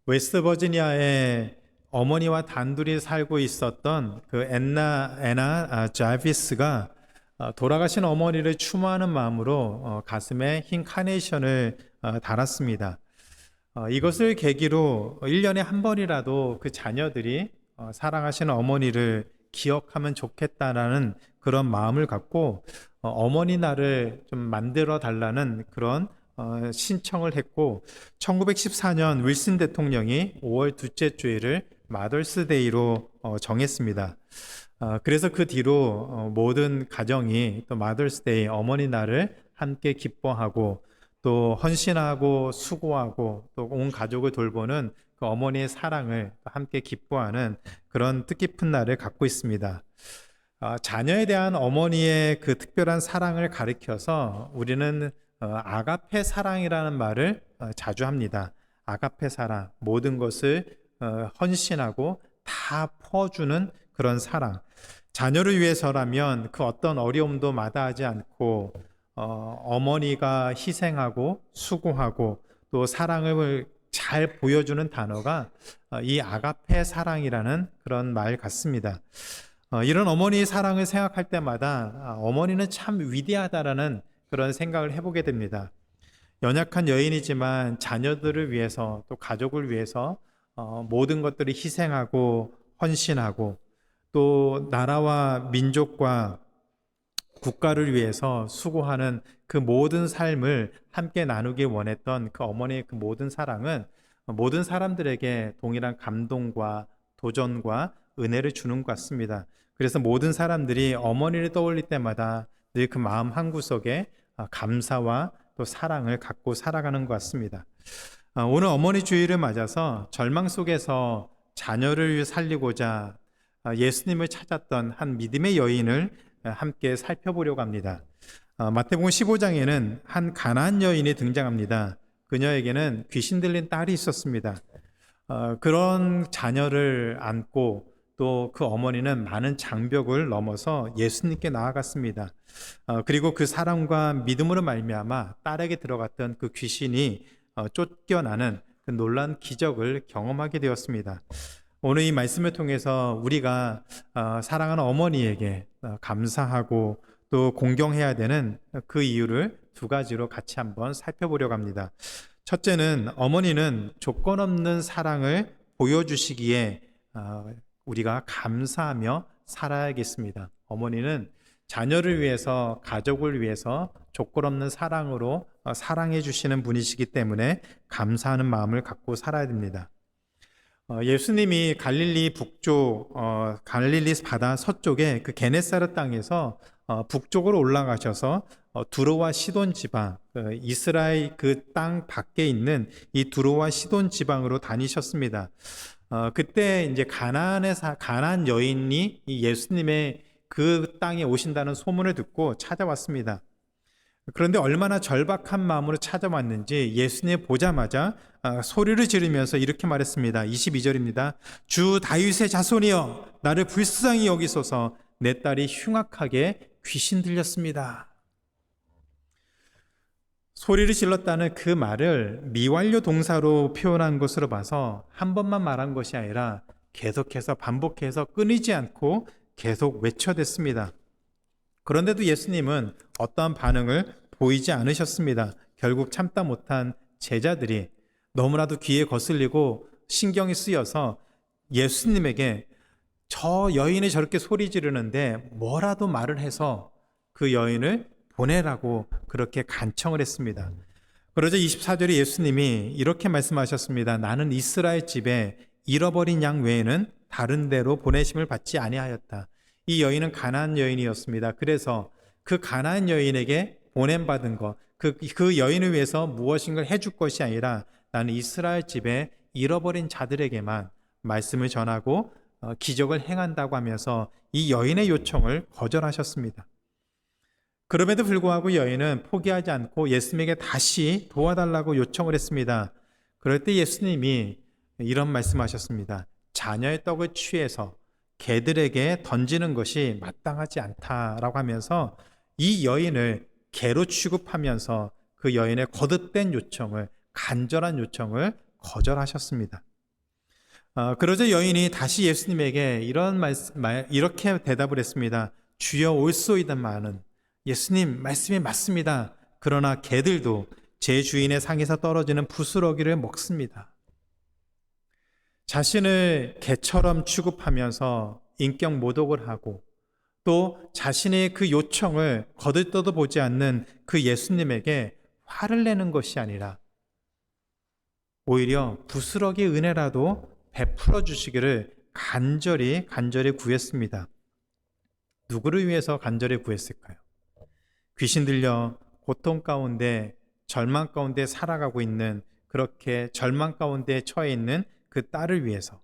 웨스트 버지니아에 어머니와 단둘이 살고 있었던 그 애나 자비스가 돌아가신 어머니를 추모하는 마음으로 가슴에 흰 카네이션을 달았습니다. 이것을 계기로 1년에 한 번이라도 그 자녀들이 사랑하시는 어머니를 기억하면 좋겠다라는 그런 마음을 갖고 어머니 날을 좀 만들어 달라는 그런 신청을 했고, 1914년 윌슨 대통령이 5월 둘째 주일을 마더스데이로 정했습니다. 그래서 그 뒤로 모든 가정이 또 마더스데이, 어머니 날을 함께 기뻐하고 또 헌신하고 수고하고 또 온 가족을 돌보는 그 어머니의 사랑을 함께 기뻐하는 그런 뜻깊은 날을 갖고 있습니다. 자녀에 대한 어머니의 그 특별한 사랑을 가리켜서 우리는 아가페 사랑이라는 말을 자주 합니다. 아가페 사랑, 모든 것을 헌신하고 다 퍼주는 그런 사랑. 자녀를 위해서라면 그 어떤 어려움도 마다하지 않고 어머니가 희생하고 수고하고 또 사랑을 잘 보여주는 단어가 이 아가페 사랑이라는 그런 말 같습니다. 이런 어머니의 사랑을 생각할 때마다 어머니는 참 위대하다라는 그런 생각을 해보게 됩니다. 연약한 여인이지만 자녀들을 위해서 또 가족을 위해서 모든 것들을 희생하고 헌신하고 또 나라와 민족과 국가를 위해서 수고하는 그 모든 삶을 함께 나누길 원했던 그 어머니의 그 모든 사랑은 모든 사람들에게 동일한 감동과 도전과 은혜를 주는 것 같습니다. 그래서 모든 사람들이 어머니를 떠올릴 때마다 늘 그 마음 한구석에 감사와 또 사랑을 갖고 살아가는 것 같습니다. 오늘 어머니 주일을 맞아서 절망 속에서 자녀를 살리고자 예수님을 찾았던 한 믿음의 여인을 함께 살펴보려고 합니다. 마태복음 15장에는 한 가나안 여인이 등장합니다. 그녀에게는 귀신 들린 딸이 있었습니다. 그런 자녀를 안고 또 그 어머니는 많은 장벽을 넘어서 예수님께 나아갔습니다. 그리고 그 사랑과 믿음으로 말미암아 딸에게 들어갔던 그 귀신이 쫓겨나는 그 놀라운 기적을 경험하게 되었습니다. 오늘 이 말씀을 통해서 우리가 사랑하는 어머니에게 감사하고 또 공경해야 되는 그 이유를 두 가지로 같이 한번 살펴보려고 합니다. 첫째는 어머니는 조건 없는 사랑을 보여주시기에 우리가 감사하며 살아야겠습니다. 어머니는 자녀를 위해서, 가족을 위해서 조건 없는 사랑으로 사랑해 주시는 분이시기 때문에 감사하는 마음을 갖고 살아야 됩니다. 예수님이 갈릴리 북쪽, 갈릴리 바다 서쪽에 그 게네사르 땅에서 북쪽으로 올라가셔서 두로와 시돈 지방, 이스라엘 그 땅 밖에 있는 이 두로와 시돈 지방으로 다니셨습니다. 그때 이제 가나안 여인이 이 예수님의 그 땅에 오신다는 소문을 듣고 찾아왔습니다. 그런데 얼마나 절박한 마음으로 찾아왔는지 예수님 보자마자 소리를 지르면서 이렇게 말했습니다. 22절입니다. 주 다윗의 자손이여, 나를 불쌍히 여기소서. 내 딸이 흉악하게 귀신 들렸습니다. 소리를 질렀다는 그 말을 미완료 동사로 표현한 것으로 봐서 한 번만 말한 것이 아니라 계속해서 반복해서 끊이지 않고 계속 외쳐댔습니다. 그런데도 예수님은 어떠한 반응을 보이지 않으셨습니다. 결국 참다 못한 제자들이 너무나도 귀에 거슬리고 신경이 쓰여서 예수님에게 저 여인이 저렇게 소리 지르는데 뭐라도 말을 해서 그 여인을 보내라고 그렇게 간청을 했습니다. 그러자 24절에 예수님이 이렇게 말씀하셨습니다. 나는 이스라엘 집에 잃어버린 양 외에는 다른 데로 보내심을 받지 아니하였다. 이 여인은 가나안 여인이었습니다. 그래서 그 가나안 여인에게 보냄받은 것, 그 여인을 위해서 무엇인가를 해줄 것이 아니라 나는 이스라엘 집에 잃어버린 자들에게만 말씀을 전하고 기적을 행한다고 하면서 이 여인의 요청을 거절하셨습니다. 그럼에도 불구하고 여인은 포기하지 않고 예수님에게 다시 도와달라고 요청을 했습니다. 그럴 때 예수님이 이런 말씀하셨습니다. 자녀의 떡을 취해서 개들에게 던지는 것이 마땅하지 않다라고 하면서 이 여인을 개로 취급하면서 그 여인의 거듭된 요청을, 간절한 요청을 거절하셨습니다. 그러자 여인이 다시 예수님에게 이렇게 대답을 했습니다. 주여 올소이다마는 예수님 말씀이 맞습니다. 그러나 개들도 제 주인의 상에서 떨어지는 부스러기를 먹습니다. 자신을 개처럼 취급하면서 인격 모독을 하고 또 자신의 그 요청을 거들떠도 보지 않는 그 예수님에게 화를 내는 것이 아니라 오히려 부스러기 은혜라도 베풀어 주시기를 간절히 구했습니다. 누구를 위해서 간절히 구했을까요? 귀신 들려 고통 가운데 절망 가운데 살아가고 있는, 그렇게 절망 가운데 처해 있는 그 딸을 위해서.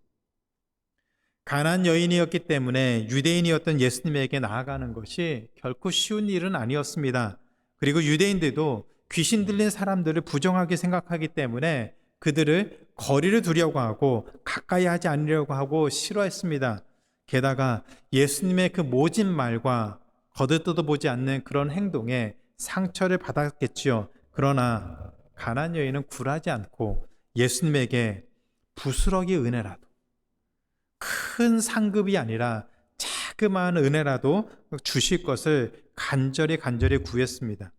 가난한 여인이었기 때문에 유대인이었던 예수님에게 나아가는 것이 결코 쉬운 일은 아니었습니다. 그리고 유대인들도 귀신 들린 사람들을 부정하게 생각하기 때문에 그들을 거리를 두려고 하고 가까이 하지 않으려고 하고 싫어했습니다. 게다가 예수님의 그 모진 말과 거들떠도 보지 않는 그런 행동에 상처를 받았겠지요. 그러나 가난한 여인은 굴하지 않고 예수님에게 부스러기 은혜라도, 큰 상급이 아니라 자그마한 은혜라도 주실 것을 간절히 구했습니다.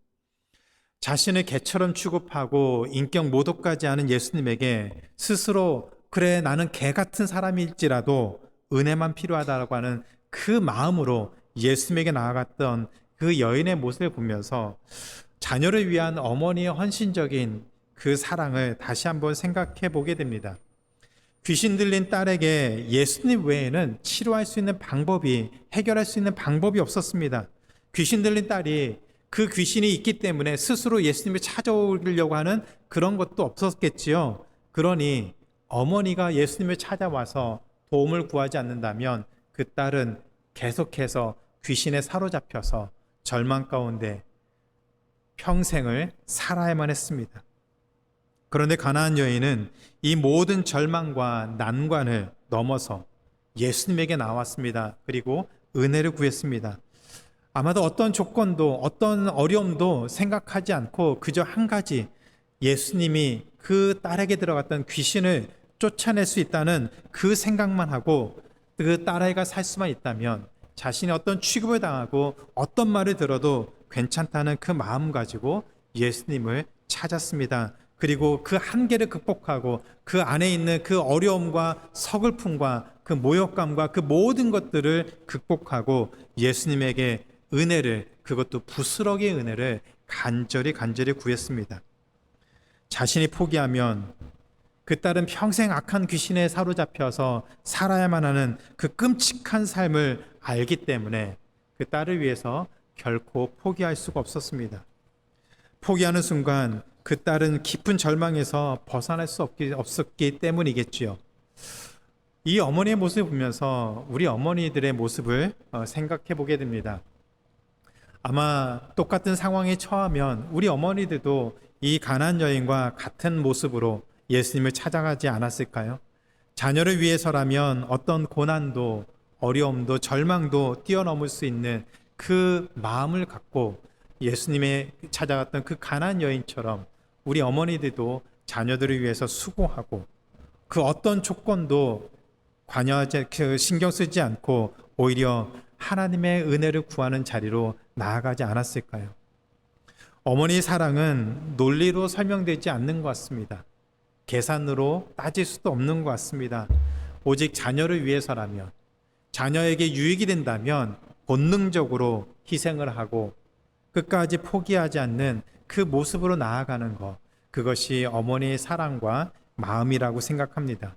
자신을 개처럼 취급하고 인격 모독까지 하는 예수님에게 스스로 그래 나는 개 같은 사람일지라도 은혜만 필요하다고 하는 그 마음으로 예수님에게 나아갔던 그 여인의 모습을 보면서 자녀를 위한 어머니의 헌신적인 그 사랑을 다시 한번 생각해 보게 됩니다. 귀신 들린 딸에게 예수님 외에는 치료할 수 있는 방법이, 해결할 수 있는 방법이 없었습니다. 귀신 들린 딸이 그 귀신이 있기 때문에 스스로 예수님을 찾아오려고 하는 그런 것도 없었겠지요. 그러니 어머니가 예수님을 찾아와서 도움을 구하지 않는다면 그 딸은 계속해서 귀신에 사로잡혀서 절망 가운데 평생을 살아야만 했습니다. 그런데 가나안 여인은 이 모든 절망과 난관을 넘어서 예수님에게 나왔습니다. 그리고 은혜를 구했습니다. 아마도 어떤 조건도 어떤 어려움도 생각하지 않고 그저 한 가지, 예수님이 그 딸에게 들어갔던 귀신을 쫓아낼 수 있다는 그 생각만 하고 그 딸아이가 살 수만 있다면, 자신이 어떤 취급을 당하고 어떤 말을 들어도 괜찮다는 그 마음 가지고 예수님을 찾았습니다. 그리고 그 한계를 극복하고 그 안에 있는 그 어려움과 서글픔과 그 모욕감과 그 모든 것들을 극복하고 예수님에게 은혜를, 그것도 부스러기의 은혜를 간절히 구했습니다. 자신이 포기하면 그 딸은 평생 악한 귀신에 사로잡혀서 살아야만 하는 그 끔찍한 삶을 알기 때문에 그 딸을 위해서 결코 포기할 수가 없었습니다. 포기하는 순간 그 딸은 깊은 절망에서 벗어날 수 없었기 때문이겠지요. 이 어머니의 모습을 보면서 우리 어머니들의 모습을 생각해 보게 됩니다. 아마 똑같은 상황에 처하면 우리 어머니들도 이 가난안 여인과 같은 모습으로 예수님을 찾아가지 않았을까요? 자녀를 위해서라면 어떤 고난도, 어려움도, 절망도 뛰어넘을 수 있는 그 마음을 갖고 예수님의 찾아갔던 그 가난안 여인처럼 우리 어머니들도 자녀들을 위해서 수고하고 그 어떤 조건도 관여하지, 신경 쓰지 않고 오히려 하나님의 은혜를 구하는 자리로 나아가지 않았을까요? 어머니의 사랑은 논리로 설명되지 않는 것 같습니다. 계산으로 따질 수도 없는 것 같습니다. 오직 자녀를 위해서라면, 자녀에게 유익이 된다면 본능적으로 희생을 하고 끝까지 포기하지 않는 그 모습으로 나아가는 것, 그것이 어머니의 사랑과 마음이라고 생각합니다.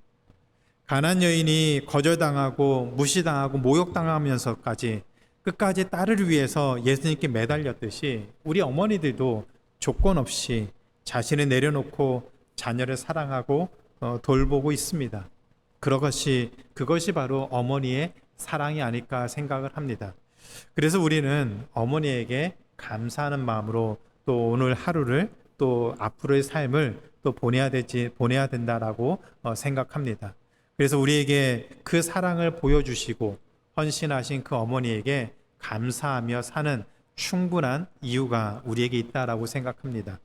가난안 여인이 거절당하고 무시당하고 모욕당하면서까지 끝까지 딸을 위해서 예수님께 매달렸듯이 우리 어머니들도 조건 없이 자신을 내려놓고 자녀를 사랑하고 돌보고 있습니다. 그것이 바로 어머니의 사랑이 아닐까 생각을 합니다. 그래서 우리는 어머니에게 감사하는 마음으로 또 오늘 하루를, 또 앞으로의 삶을 또 보내야 된다라고 생각합니다. 그래서 우리에게 그 사랑을 보여주시고 헌신하신 그 어머니에게 감사하며 사는 충분한 이유가 우리에게 있다라고 생각합니다.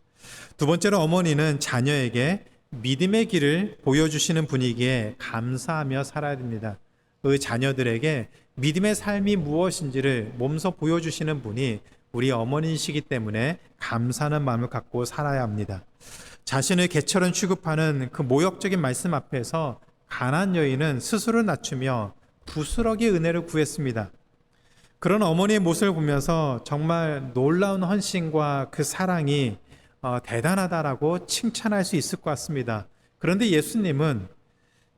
두 번째로 어머니는 자녀에게 믿음의 길을 보여주시는 분이기에 감사하며 살아야 됩니다. 그 자녀들에게 믿음의 삶이 무엇인지를 몸소 보여주시는 분이 우리 어머니시기 때문에 감사하는 마음을 갖고 살아야 합니다. 자신을 개처럼 취급하는 그 모욕적인 말씀 앞에서 가난한 여인은 스스로를 낮추며 부스러기 은혜를 구했습니다. 그런 어머니의 모습을 보면서 정말 놀라운 헌신과 그 사랑이 대단하다라고 칭찬할 수 있을 것 같습니다. 그런데 예수님은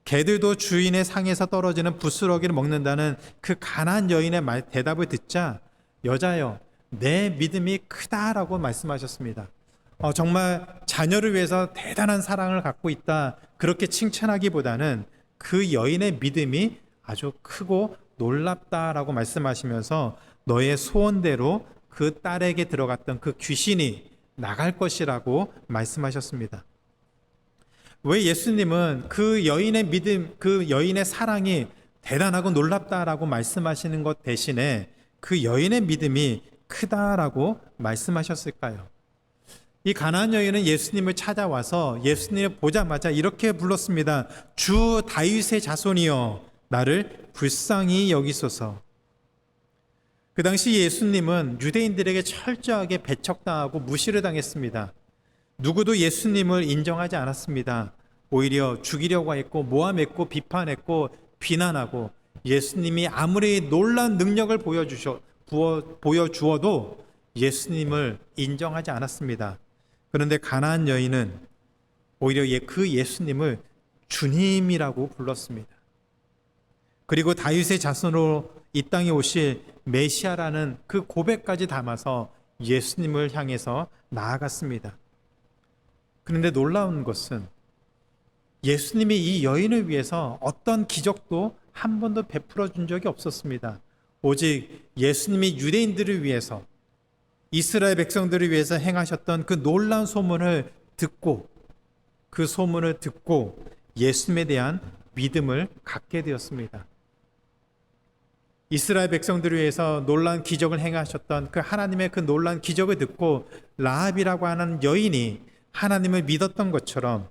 개들도 주인의 상에서 떨어지는 부스러기를 먹는다는 그 가난한 여인의 대답을 듣자 여자여 내 믿음이 크다라고 말씀하셨습니다. 정말 자녀를 위해서 대단한 사랑을 갖고 있다 그렇게 칭찬하기보다는 그 여인의 믿음이 아주 크고 놀랍다라고 말씀하시면서 너의 소원대로 그 딸에게 들어갔던 그 귀신이 나갈 것이라고 말씀하셨습니다. 왜 예수님은 그 여인의 믿음, 그 여인의 사랑이 대단하고 놀랍다라고 말씀하시는 것 대신에 그 여인의 믿음이 크다라고 말씀하셨을까요? 이 가나안 여인은 예수님을 찾아와서 예수님을 보자마자 이렇게 불렀습니다. 주 다윗의 자손이여 나를 불쌍히 여기소서. 그 당시 예수님은 유대인들에게 철저하게 배척당하고 무시를 당했습니다. 누구도 예수님을 인정하지 않았습니다. 오히려 죽이려고 했고 모함했고 비판했고 비난하고 예수님이 아무리 놀라운 능력을 보여주어도 예수님을 인정하지 않았습니다. 그런데 가나안 여인은 오히려 그 예수님을 주님이라고 불렀습니다. 그리고 다윗의 자손으로 이 땅에 오실 메시아라는 그 고백까지 담아서 예수님을 향해서 나아갔습니다. 그런데 놀라운 것은 예수님이 이 여인을 위해서 어떤 기적도 한 번도 베풀어 준 적이 없었습니다. 오직 예수님이 유대인들을 위해서 이스라엘 백성들을 위해서 행하셨던 그 놀라운 소문을 듣고 그 소문을 듣고 예수님에 대한 믿음을 갖게 되었습니다. 이스라엘 백성들을 위해서 놀라운 기적을 행하셨던 그 하나님의 그 놀라운 기적을 듣고 라합이라고 하는 여인이 하나님을 믿었던 것처럼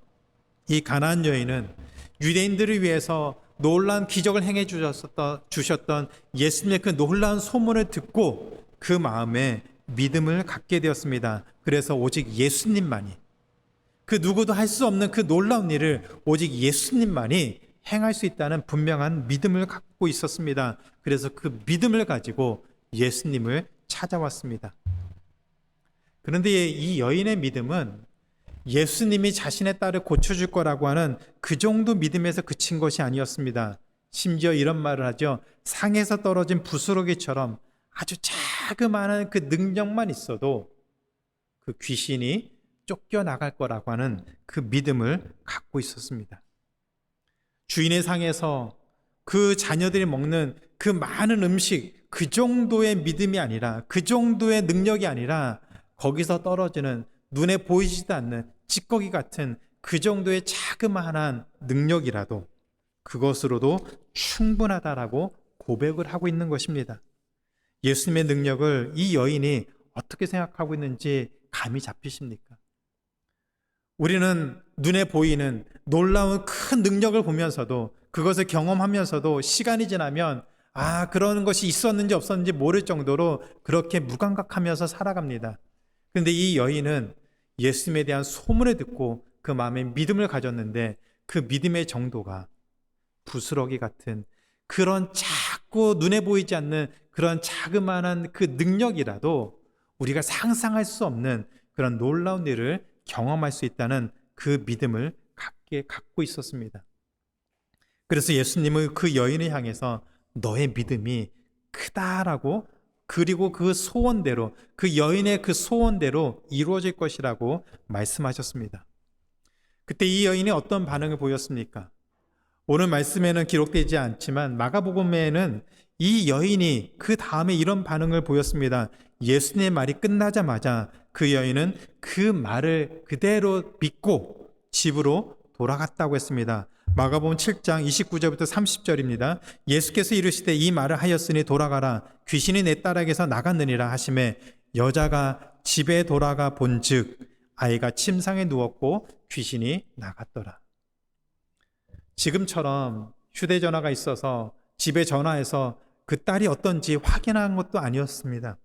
이 가나안 여인은 유대인들을 위해서 놀라운 기적을 행해 주셨던 예수님의 그 놀라운 소문을 듣고 그 마음에 믿음을 갖게 되었습니다. 그래서 오직 예수님만이 그 누구도 할 수 없는 그 놀라운 일을 오직 예수님만이 행할 수 있다는 분명한 믿음을 갖고 있었습니다. 그래서 그 믿음을 가지고 예수님을 찾아왔습니다. 그런데 이 여인의 믿음은 예수님이 자신의 딸을 고쳐줄 거라고 하는 그 정도 믿음에서 그친 것이 아니었습니다. 심지어 이런 말을 하죠. 상에서 떨어진 부스러기처럼 아주 자그마한 그 능력만 있어도 그 귀신이 쫓겨나갈 거라고 하는 그 믿음을 갖고 있었습니다. 주인의 상에서 그 자녀들이 먹는 그 많은 음식, 그 정도의 믿음이 아니라, 그 정도의 능력이 아니라 거기서 떨어지는 눈에 보이지도 않는 찌꺼기 같은 그 정도의 자그마한 능력이라도 그것으로도 충분하다라고 고백을 하고 있는 것입니다. 예수님의 능력을 이 여인이 어떻게 생각하고 있는지 감이 잡히십니까? 우리는 눈에 보이는 놀라운 큰 능력을 보면서도 그것을 경험하면서도 시간이 지나면 그런 것이 있었는지 없었는지 모를 정도로 그렇게 무감각하면서 살아갑니다. 그런데 이 여인은 예수님에 대한 소문을 듣고 그 마음에 믿음을 가졌는데 그 믿음의 정도가 부스러기 같은 그런 작고 눈에 보이지 않는 그런 자그마한 그 능력이라도 우리가 상상할 수 없는 그런 놀라운 일을 경험할 수 있다는 그 믿음을 갖고 있었습니다. 그래서 예수님은 그 여인을 향해서 너의 믿음이 크다라고 그리고 그 소원대로 그 여인의 그 소원대로 이루어질 것이라고 말씀하셨습니다. 그때 이 여인이 어떤 반응을 보였습니까? 오늘 말씀에는 기록되지 않지만 마가복음에는 이 여인이 그 다음에 이런 반응을 보였습니다. 예수님의 말이 끝나자마자 그 여인은 그 말을 그대로 믿고 집으로 돌아갔다고 했습니다. 마가복음 7장 29절부터 30절입니다. 예수께서 이르시되 이 말을 하였으니 돌아가라 귀신이 내 딸에게서 나갔느니라 하시매 여자가 집에 돌아가 본즉 아이가 침상에 누웠고 귀신이 나갔더라. 지금처럼 휴대전화가 있어서 집에 전화해서 그 딸이 어떤지 확인한 것도 아니었습니다.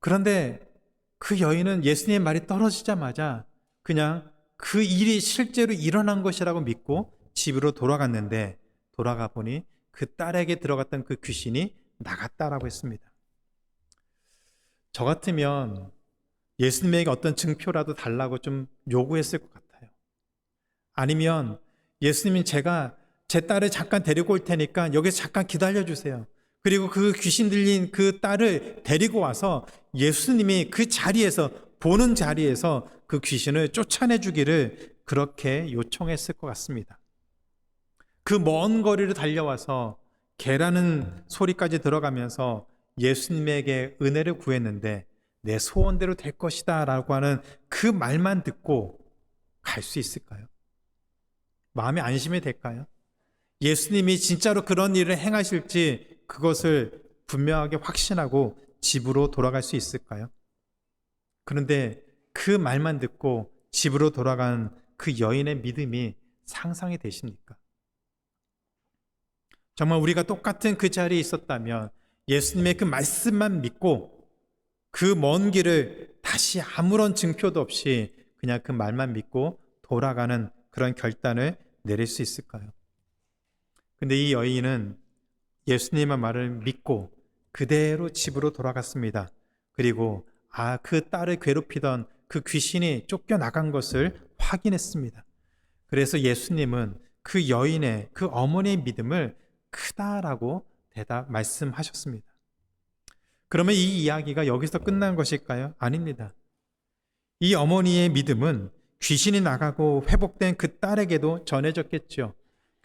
그런데 그 여인은 예수님의 말이 떨어지자마자 그냥 그 일이 실제로 일어난 것이라고 믿고 집으로 돌아갔는데, 돌아가 보니 그 딸에게 들어갔던 그 귀신이 나갔다라고 했습니다. 저 같으면 예수님에게 어떤 증표라도 달라고 좀 요구했을 것 같아요. 아니면 예수님이 제가 제 딸을 잠깐 데리고 올 테니까 여기서 잠깐 기다려주세요. 그리고 그 귀신 들린 그 딸을 데리고 와서 예수님이 그 자리에서, 보는 자리에서 그 귀신을 쫓아내주기를 그렇게 요청했을 것 같습니다. 그 먼 거리를 달려와서 개라는 소리까지 들어가면서 예수님에게 은혜를 구했는데 내 소원대로 될 것이다 라고 하는 그 말만 듣고 갈 수 있을까요? 마음에 안심이 될까요? 예수님이 진짜로 그런 일을 행하실지 그것을 분명하게 확신하고 집으로 돌아갈 수 있을까요? 그런데 그 말만 듣고 집으로 돌아간 그 여인의 믿음이 상상이 되십니까? 정말 우리가 똑같은 그 자리에 있었다면 예수님의 그 말씀만 믿고 그 먼 길을 다시 아무런 증표도 없이 그냥 그 말만 믿고 돌아가는 그런 결단을 내릴 수 있을까요? 근데 이 여인은 예수님의 말을 믿고 그대로 집으로 돌아갔습니다. 그리고 그 딸을 괴롭히던 그 귀신이 쫓겨나간 것을 확인했습니다. 그래서 예수님은 그 여인의, 그 어머니의 믿음을 크다라고 말씀하셨습니다. 그러면 이 이야기가 여기서 끝난 것일까요? 아닙니다. 이 어머니의 믿음은 귀신이 나가고 회복된 그 딸에게도 전해졌겠죠.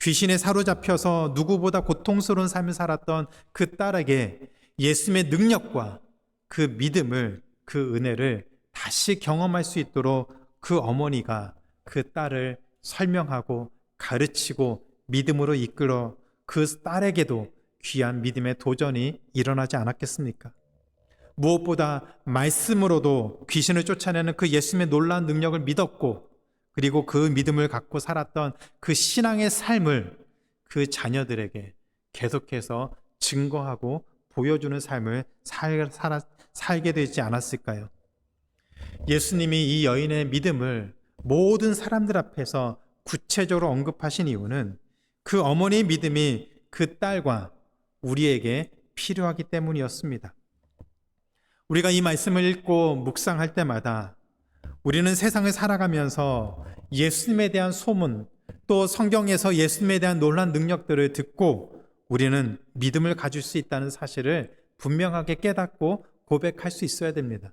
귀신에 사로잡혀서 누구보다 고통스러운 삶을 살았던 그 딸에게 예수님의 능력과 그 믿음을, 그 은혜를 다시 경험할 수 있도록 그 어머니가 그 딸을 설명하고 가르치고 믿음으로 이끌어 그 딸에게도 귀한 믿음의 도전이 일어나지 않았겠습니까? 무엇보다 말씀으로도 귀신을 쫓아내는 그 예수님의 놀라운 능력을 믿었고, 그리고 그 믿음을 갖고 살았던 그 신앙의 삶을 그 자녀들에게 계속해서 증거하고 보여주는 삶을 살게 되지 않았을까요? 예수님이 이 여인의 믿음을 모든 사람들 앞에서 구체적으로 언급하신 이유는 그 어머니의 믿음이 그 딸과 우리에게 필요하기 때문이었습니다. 우리가 이 말씀을 읽고 묵상할 때마다 우리는 세상을 살아가면서 예수님에 대한 소문, 또 성경에서 예수님에 대한 놀라운 능력들을 듣고 우리는 믿음을 가질 수 있다는 사실을 분명하게 깨닫고 고백할 수 있어야 됩니다.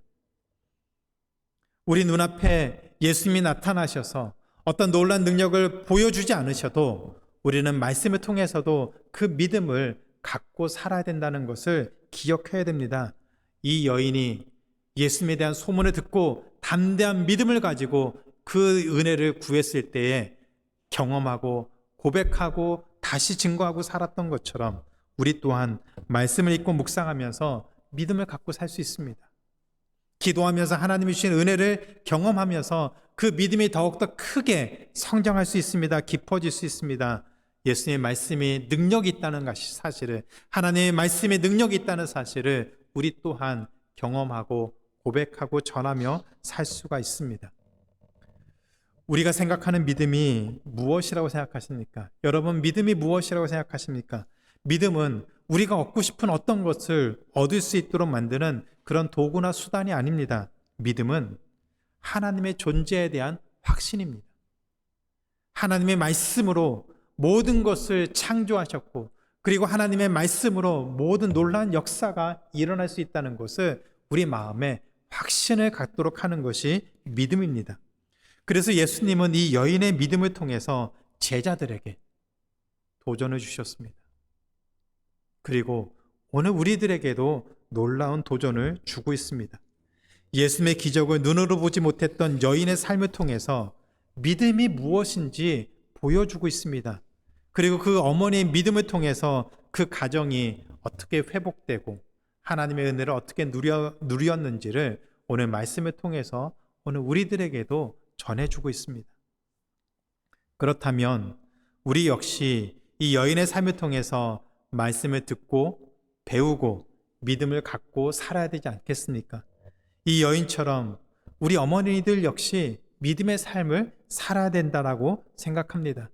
우리 눈앞에 예수님이 나타나셔서 어떤 놀라운 능력을 보여주지 않으셔도 우리는 말씀을 통해서도 그 믿음을 갖고 살아야 된다는 것을 기억해야 됩니다. 이 여인이 예수님에 대한 소문을 듣고 담대한 믿음을 가지고 그 은혜를 구했을 때에 경험하고 고백하고 다시 증거하고 살았던 것처럼 우리 또한 말씀을 읽고 묵상하면서 믿음을 갖고 살 수 있습니다. 기도하면서 하나님이 주신 은혜를 경험하면서 그 믿음이 더욱더 크게 성장할 수 있습니다. 깊어질 수 있습니다. 예수님의 말씀이 능력이 있다는 사실을, 하나님의 말씀에 능력이 있다는 사실을 우리 또한 경험하고 고백하고 전하며 살 수가 있습니다. 우리가 생각하는 믿음이 무엇이라고 생각하십니까? 여러분, 믿음이 무엇이라고 생각하십니까? 믿음은 우리가 얻고 싶은 어떤 것을 얻을 수 있도록 만드는 그런 도구나 수단이 아닙니다. 믿음은 하나님의 존재에 대한 확신입니다. 하나님의 말씀으로 모든 것을 창조하셨고, 그리고 하나님의 말씀으로 모든 놀라운 역사가 일어날 수 있다는 것을 우리 마음에 확신을 갖도록 하는 것이 믿음입니다. 그래서 예수님은 이 여인의 믿음을 통해서 제자들에게 도전을 주셨습니다. 그리고 오늘 우리들에게도 놀라운 도전을 주고 있습니다. 예수님의 기적을 눈으로 보지 못했던 여인의 삶을 통해서 믿음이 무엇인지 보여주고 있습니다. 그리고 그 어머니의 믿음을 통해서 그 가정이 어떻게 회복되고 하나님의 은혜를 어떻게 누렸는지를 오늘 말씀을 통해서 오늘 우리들에게도 전해주고 있습니다. 그렇다면 우리 역시 이 여인의 삶을 통해서 말씀을 듣고 배우고 믿음을 갖고 살아야 되지 않겠습니까? 이 여인처럼 우리 어머니들 역시 믿음의 삶을 살아야 된다라고 생각합니다.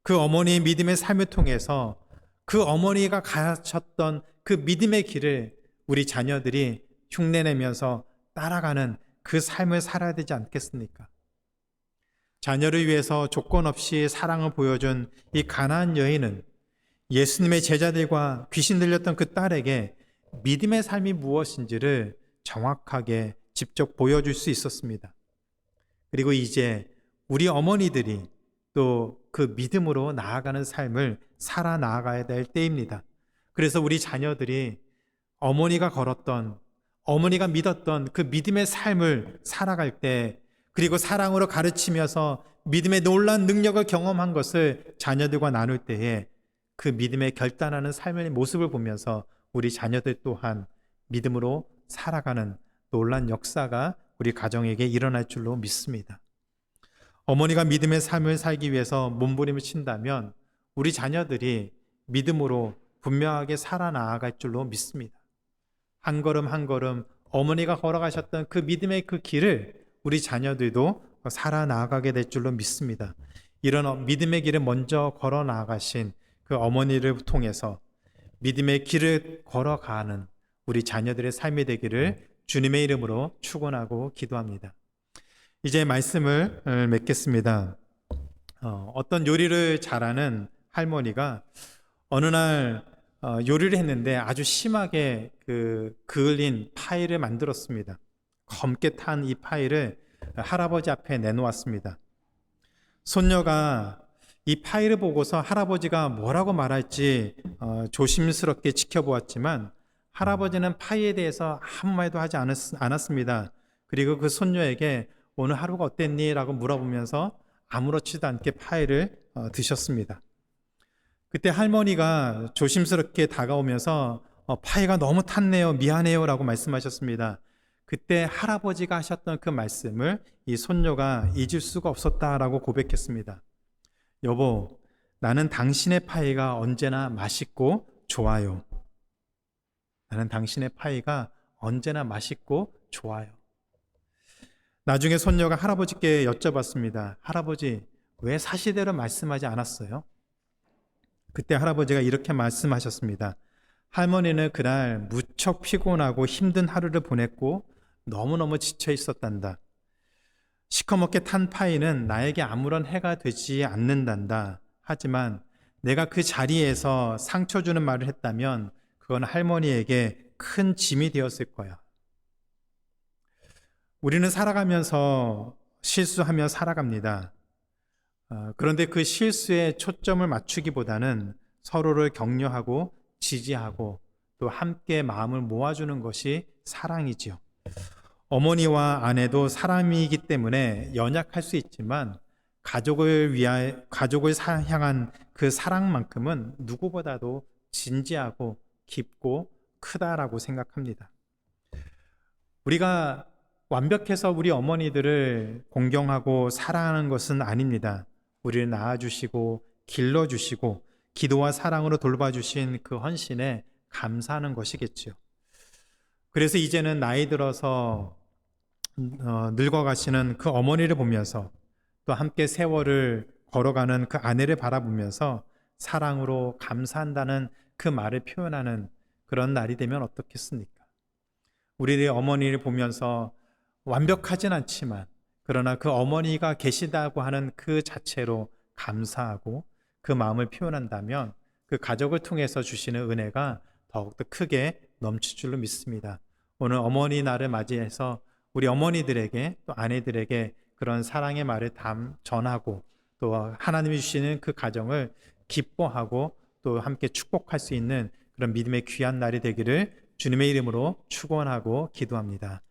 그 어머니의 믿음의 삶을 통해서 그 어머니가 가르쳤던 그 믿음의 길을 우리 자녀들이 흉내내면서 따라가는 그 삶을 살아야 되지 않겠습니까? 자녀를 위해서 조건 없이 사랑을 보여준 이 가나안 여인은 예수님의 제자들과 귀신 들렸던 그 딸에게 믿음의 삶이 무엇인지를 정확하게 직접 보여줄 수 있었습니다. 그리고 이제 우리 어머니들이 또 그 믿음으로 나아가는 삶을 살아 나아가야 될 때입니다. 그래서 우리 자녀들이 어머니가 걸었던, 어머니가 믿었던 그 믿음의 삶을 살아갈 때, 그리고 사랑으로 가르치면서 믿음의 놀라운 능력을 경험한 것을 자녀들과 나눌 때에 그 믿음의 결단하는 삶의 모습을 보면서 우리 자녀들 또한 믿음으로 살아가는 놀라운 역사가 우리 가정에게 일어날 줄로 믿습니다. 어머니가 믿음의 삶을 살기 위해서 몸부림을 친다면 우리 자녀들이 믿음으로 분명하게 살아나갈 줄로 믿습니다. 한 걸음 한 걸음 어머니가 걸어가셨던 그 믿음의 그 길을 우리 자녀들도 살아나가게 될 줄로 믿습니다. 이런 믿음의 길을 먼저 걸어 나가신 그 어머니를 통해서 믿음의 길을 걸어가는 우리 자녀들의 삶이 되기를 주님의 이름으로 축원하고 기도합니다. 이제 말씀을 맺겠습니다. 어떤 요리를 잘하는 할머니가 어느 날 요리를 했는데 아주 심하게 그을린 파이를 만들었습니다. 검게 탄 이 파이를 할아버지 앞에 내놓았습니다. 손녀가 이 파이를 보고서 할아버지가 뭐라고 말할지 조심스럽게 지켜보았지만 할아버지는 파이에 대해서 아무 말도 하지 않았습니다. 그리고 그 손녀에게 오늘 하루가 어땠니? 라고 물어보면서 아무렇지도 않게 파이를 드셨습니다. 그때 할머니가 조심스럽게 다가오면서 파이가 너무 탔네요. 미안해요. 라고 말씀하셨습니다. 그때 할아버지가 하셨던 그 말씀을 이 손녀가 잊을 수가 없었다라고 고백했습니다. 여보, 나는 당신의 파이가 언제나 맛있고 좋아요. 나는 당신의 파이가 언제나 맛있고 좋아요. 나중에 손녀가 할아버지께 여쭤봤습니다. 할아버지, 왜 사실대로 말씀하지 않았어요? 그때 할아버지가 이렇게 말씀하셨습니다. 할머니는 그날 무척 피곤하고 힘든 하루를 보냈고 너무너무 지쳐 있었단다. 시커멓게 탄 파이는 나에게 아무런 해가 되지 않는단다. 하지만 내가 그 자리에서 상처 주는 말을 했다면 그건 할머니에게 큰 짐이 되었을 거야. 우리는 살아가면서 실수하며 살아갑니다. 그런데 그 실수에 초점을 맞추기보다는 서로를 격려하고 지지하고 또 함께 마음을 모아주는 것이 사랑이지요. 어머니와 아내도 사람이기 때문에 연약할 수 있지만 가족을 향한 그 사랑만큼은 누구보다도 진지하고 깊고 크다라고 생각합니다. 우리가 완벽해서 우리 어머니들을 공경하고 사랑하는 것은 아닙니다. 우리를 낳아주시고 길러주시고 기도와 사랑으로 돌봐주신 그 헌신에 감사하는 것이겠지요. 그래서 이제는 나이 들어서 늙어가시는 그 어머니를 보면서 또 함께 세월을 걸어가는 그 아내를 바라보면서 사랑으로 감사한다는 그 말을 표현하는 그런 날이 되면 어떻겠습니까? 우리의 어머니를 보면서 완벽하진 않지만 그러나 그 어머니가 계시다고 하는 그 자체로 감사하고 그 마음을 표현한다면 그 가족을 통해서 주시는 은혜가 더욱더 크게 넘칠 줄로 믿습니다. 오늘 어머니 날을 맞이해서 우리 어머니들에게 또 아내들에게 그런 사랑의 말을 전하고 또 하나님이 주시는 그 가정을 기뻐하고 또 함께 축복할 수 있는 그런 믿음의 귀한 날이 되기를 주님의 이름으로 축원하고 기도합니다.